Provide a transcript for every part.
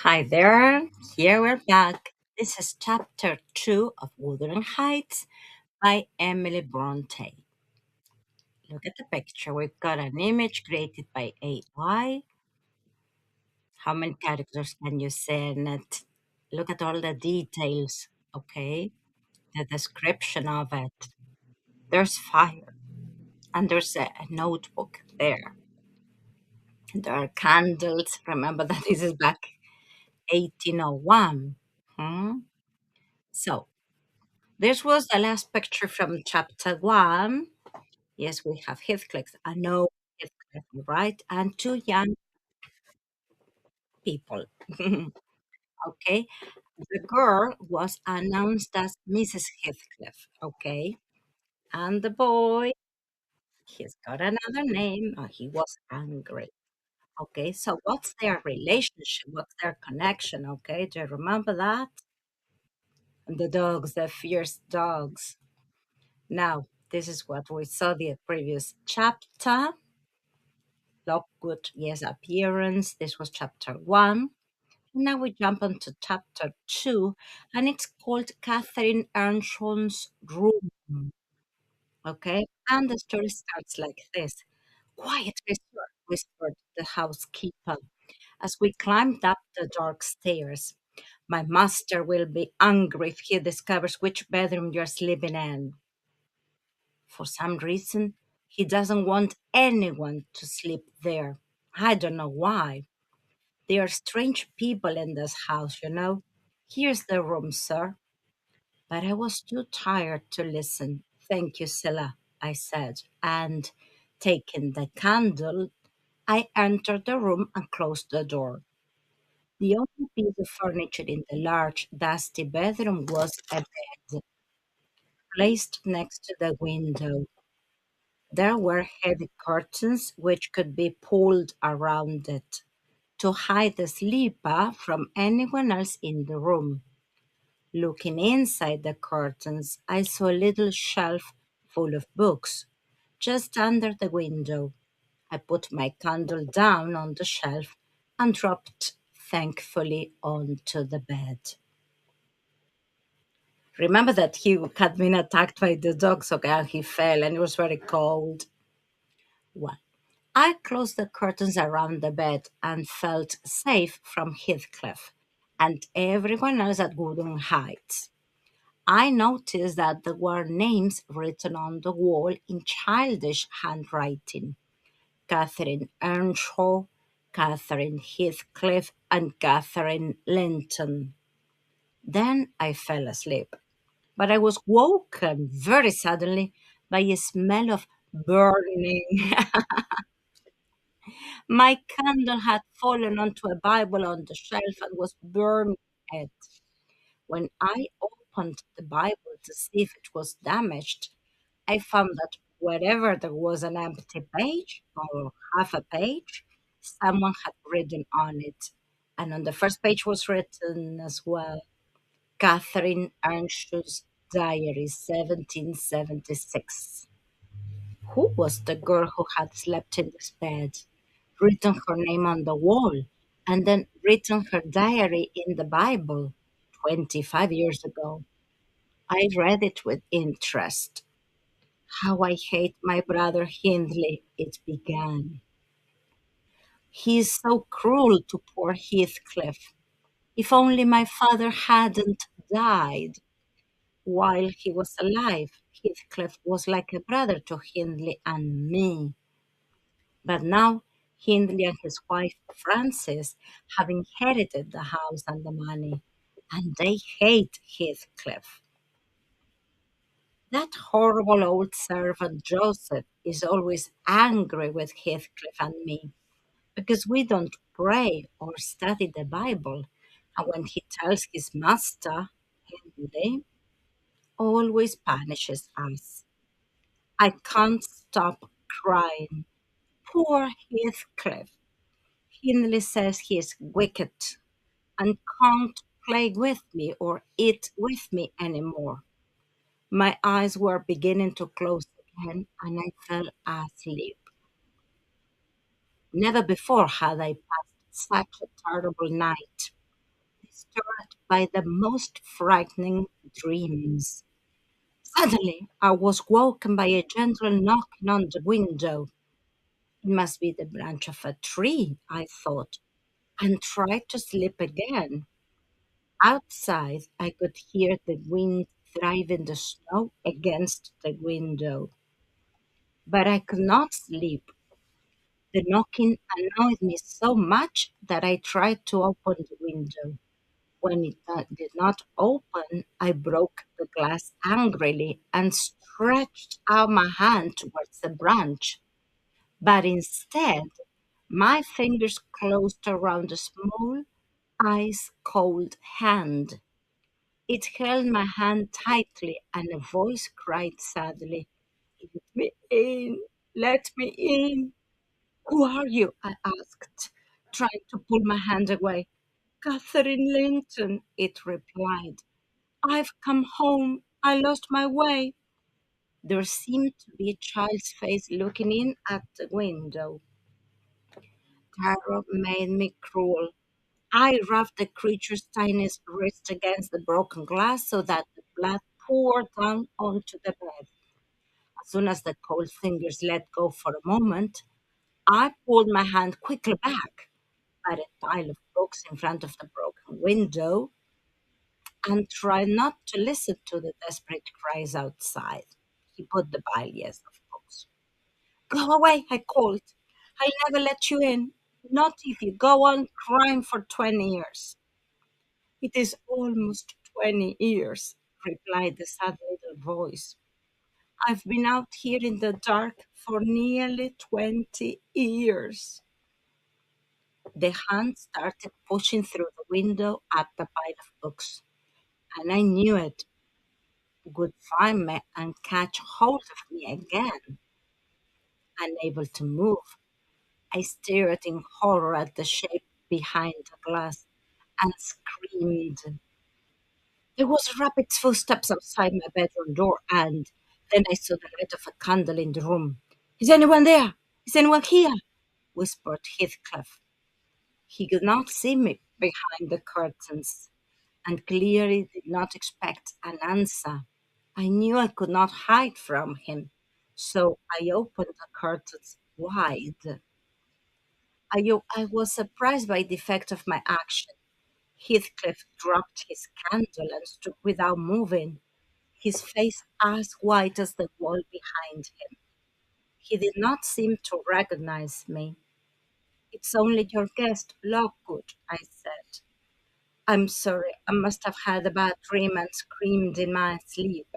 Hi there, here we're back. This is chapter 2 of Wuthering Heights by Emily Bronte. Look at the picture. We've got an image created by AI. How many characters can you see in it? Look at all the details, okay? The description of it. There's fire, and there's a notebook there. There are candles. Remember that this is back 1801. Hmm? So, this was the last picture from chapter one. Yes, we have Heathcliff. I know Heathcliff, right? And two young people. Okay. The girl was announced as Mrs. Heathcliff. Okay. And the boy, he's got another name. He was angry. Okay. So what's their relationship? What's their connection? Okay. Do you remember that? And the dogs, the fierce dogs. Now, this is what we saw the previous chapter. Lockwood, yes, appearance. This was chapter one. Now we jump onto chapter two, and it's called Catherine Earnshaw's Room. Okay, and the story starts like this. Quiet, whisper, whispered the housekeeper as we climbed up the dark stairs. My master will be angry if he discovers which bedroom you're sleeping in. For some reason, he doesn't want anyone to sleep there. I don't know why. There are strange people in this house. Here's the room, sir. But I was too tired to listen. Thank you, Scylla, I said, and taking the candle, I entered the room and closed the door. The only piece of furniture in the large, dusty bedroom was a bed placed next to the window. There were heavy curtains which could be pulled around it to hide the sleeper from anyone else in the room. Looking inside the curtains, I saw a little shelf full of books just under the window. I put my candle down on the shelf and dropped thankfully onto the bed. Remember that he had been attacked by the dogs, okay, and he fell and it was very cold. Well, I closed the curtains around the bed and felt safe from Heathcliff and everyone else at Wuthering Heights. I noticed that there were names written on the wall in childish handwriting. Catherine Earnshaw, Catherine Heathcliff, and Catherine Linton. Then I fell asleep. But I was woken very suddenly by a smell of burning. My candle had fallen onto a Bible on the shelf and was burning it. When I opened the Bible to see if it was damaged, I found that wherever there was an empty page or half a page, someone had written on it. And on the first page was written as well Catherine Earnshaw's Diary, 1776. Who was the girl who had slept in this bed, written her name on the wall, and then written her diary in the Bible 25 years ago? I read it with interest. How I hate my brother Hindley, it began. He is so cruel to poor Heathcliff. If only my father hadn't died while he was alive. Heathcliff was like a brother to Hindley and me. But now Hindley and his wife Frances have inherited the house and the money, and they hate Heathcliff. That horrible old servant Joseph is always angry with Heathcliff and me because we don't pray or study the Bible. And when he tells his master, Hindley, always punishes us. I can't stop crying. Poor Heathcliff. Hindley says he is wicked and can't play with me or eat with me anymore. My eyes were beginning to close again and I fell asleep. Never before had I passed such a terrible night. disturbed by the most frightening dreams. Suddenly, I was woken by a gentle knocking on the window. It must be the branch of a tree, I thought, and tried to sleep again. Outside, I could hear the wind driving the snow against the window, but I could not sleep. The knocking annoyed me so much that I tried to open the window. When it did not open, I broke the glass angrily and stretched out my hand towards the branch. But instead, my fingers closed around a small, ice cold hand. It held my hand tightly, and a voice cried sadly, "Let me in! Let me in!" "Who are you?" I asked, trying to pull my hand away. "Catherine Linton," it replied. "I've come home. I lost my way." There seemed to be a child's face looking in at the window. Terror made me cruel. I rubbed the creature's tiny wrist against the broken glass so that the blood poured down onto the bed. As soon as the cold fingers let go for a moment, I pulled my hand quickly back by the pile of books in front of the broken window and tried not to listen to the desperate cries outside. He put the pile, yes, of course. "Go away," I called. "I'll never let you in. Not if you go on crying for 20 years. "It is almost 20 years," replied the sad little voice. "I've been out here in the dark for nearly 20 years." The hand started pushing through the window at the pile of books, and I knew it would find me and catch hold of me again. Unable to move, I stared in horror at the shape behind the glass and screamed. There was rapid footsteps outside my bedroom door, and then I saw the light of a candle in the room. "Is anyone there? Is anyone here?" whispered Heathcliff. He could not see me behind the curtains, and clearly did not expect an answer. I knew I could not hide from him, so I opened the curtains wide. I was surprised by the effect of my action. Heathcliff dropped his candle and stood without moving, his face as white as the wall behind him. He did not seem to recognize me. "It's only your guest, Lockwood," I said. "I'm sorry, I must have had a bad dream and screamed in my sleep."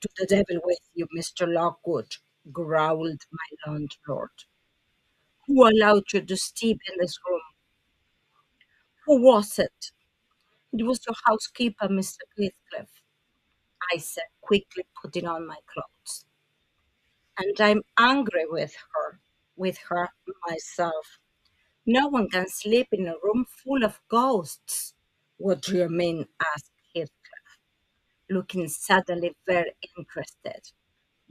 "To the devil with you, Mr. Lockwood," growled my landlord. "Who allowed you to sleep in this room? Who was it?" "It was your housekeeper, Mr. Heathcliff," I said, quickly putting on my clothes. "And I'm angry with her myself. No one can sleep in a room full of ghosts." "What do you mean?" asked Heathcliff, looking suddenly very interested.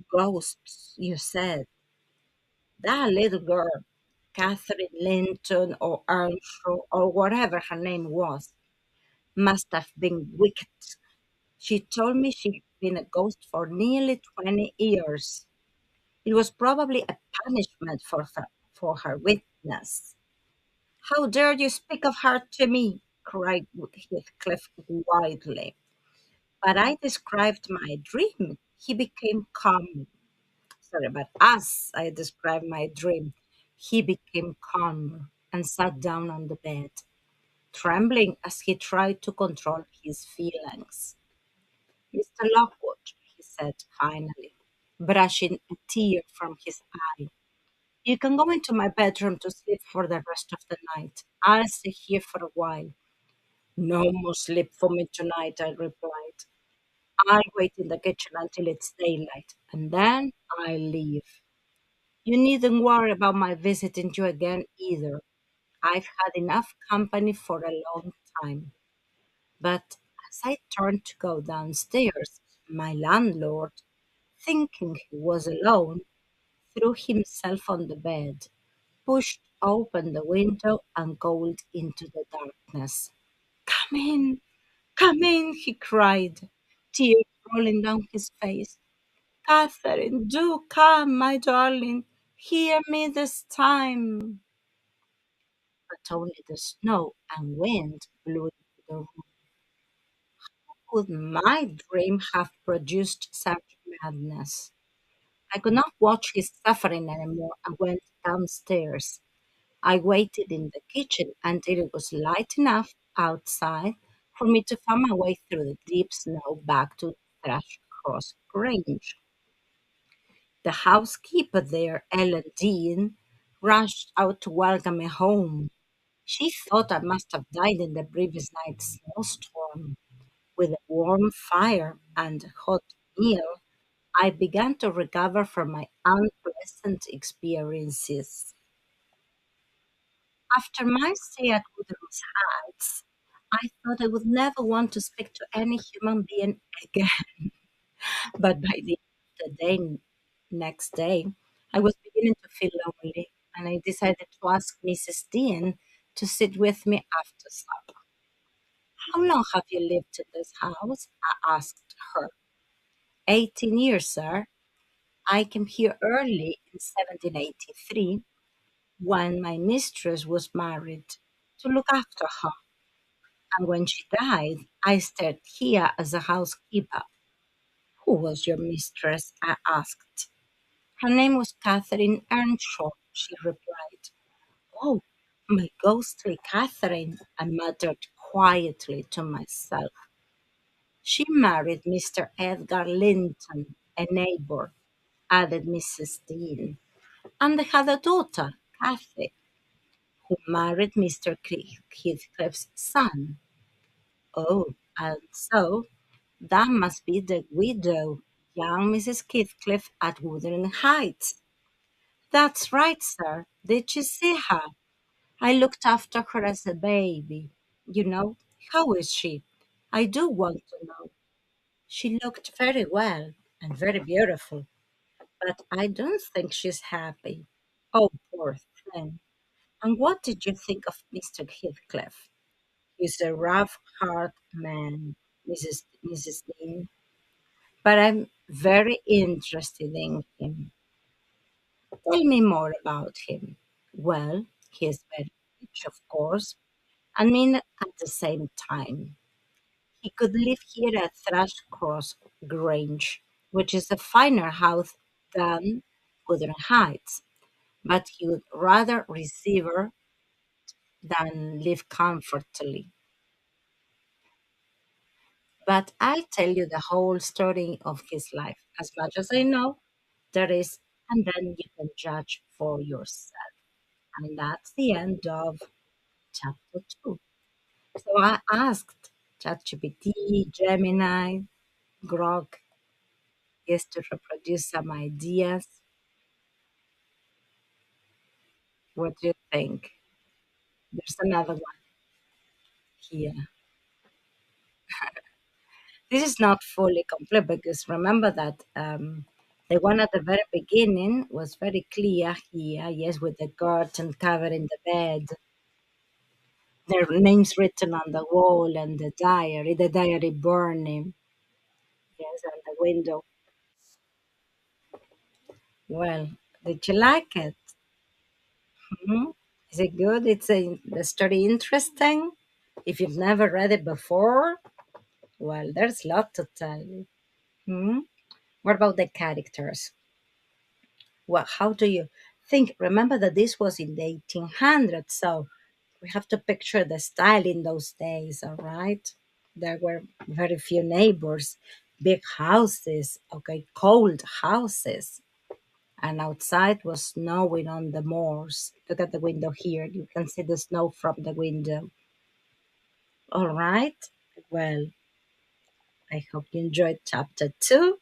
"Ghosts, you said. That little girl, Catherine Linton or Earnshaw or whatever her name was, must have been wicked. She told me she'd been a ghost for nearly 20 years. It was probably a punishment for her witness." "How dare you speak of her to me?" cried Heathcliff wildly. But I described my dream. He became calm. Sorry, but as I described my dream, he became calmer and sat down on the bed, trembling as he tried to control his feelings. "Mr. Lockwood," he said finally, brushing a tear from his eye, "you can go into my bedroom to sleep for the rest of the night. I'll stay here for a while." "No more sleep for me tonight," I replied. "I'll wait in the kitchen until it's daylight, and then I'll leave. You needn't worry about my visiting you again either. I've had enough company for a long time." But as I turned to go downstairs, my landlord, thinking he was alone, threw himself on the bed, pushed open the window, and called into the darkness. Come in, come in, he cried, tears rolling down his face. Catherine, do come, my darling. Hear me this time. But only the snow and wind blew into the room. Could my dream have produced such madness? I could not watch his suffering anymore. I went downstairs. I waited in the kitchen until it was light enough outside for me to find my way through the deep snow back to Thrush Cross Grange. The housekeeper there, Ellen Dean, rushed out to welcome me home. She thought I must have died in the previous night's snowstorm. With a warm fire and a hot meal, I began to recover from my unpleasant experiences. After my stay at Wuthering Heights, I thought I would never want to speak to any human being again. But by the end of the next day, I was beginning to feel lonely, and I decided to ask Mrs. Dean to sit with me after supper. How long have you lived in this house? I asked her. 18 years, sir. I came here early in 1783 when my mistress was married to look after her. And when she died, I stayed here as a housekeeper. Who was your mistress? I asked. Her name was Catherine Earnshaw, she replied. Oh, my ghostly Catherine, I muttered quietly to myself. She married Mr. Edgar Linton, a neighbor, added Mrs. Dean. And they had a daughter, Cathy, who married Mr. Heathcliff's son. Oh, and so that must be the widow, young Mrs. Heathcliff at Wuthering Heights. That's right, sir. Did you see her? I looked after her as a baby. You know, how is she? I do want to know. She looked very well and very beautiful, but I don't think she's happy. Oh, poor thing. And what did you think of Mr. Heathcliff? He's a rough heart man, Mrs. Dean, but I'm very interested in him. Tell me more about him. Well, he is very rich, of course, and mean at the same time. He could live here at Thrushcross Grange, which is a finer house than Wuthering Heights, but he would rather receive her than live comfortably. But I'll tell you the whole story of his life, as much as I know there is, and then you can judge for yourself. And that's the end of chapter 2. So I asked ChatGPT, Gemini, Grok, yes, to reproduce some ideas. What do you think? There's another one here. This is not fully complete because remember that the one at the very beginning was very clear here, yes, with the curtain covering the bed, their names written on the wall and the diary burning, yes, and the window. Well, did you like it? Hmm? Is it good? The story interesting? If you've never read it before, well, there's a lot to tell you. Hmm? What about the characters? Well, how do you think? Remember that this was in the 1800s, so we have to picture the style in those days, all right? There were very few neighbors, big houses, okay, cold houses, and outside was snowing on the moors. Look at the window here. You can see the snow from the window. All right. Well, I hope you enjoyed chapter 2.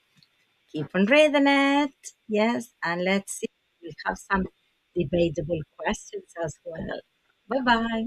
Keep on reading it. Yes. And let's see. We'll have some debatable questions as well. Bye bye.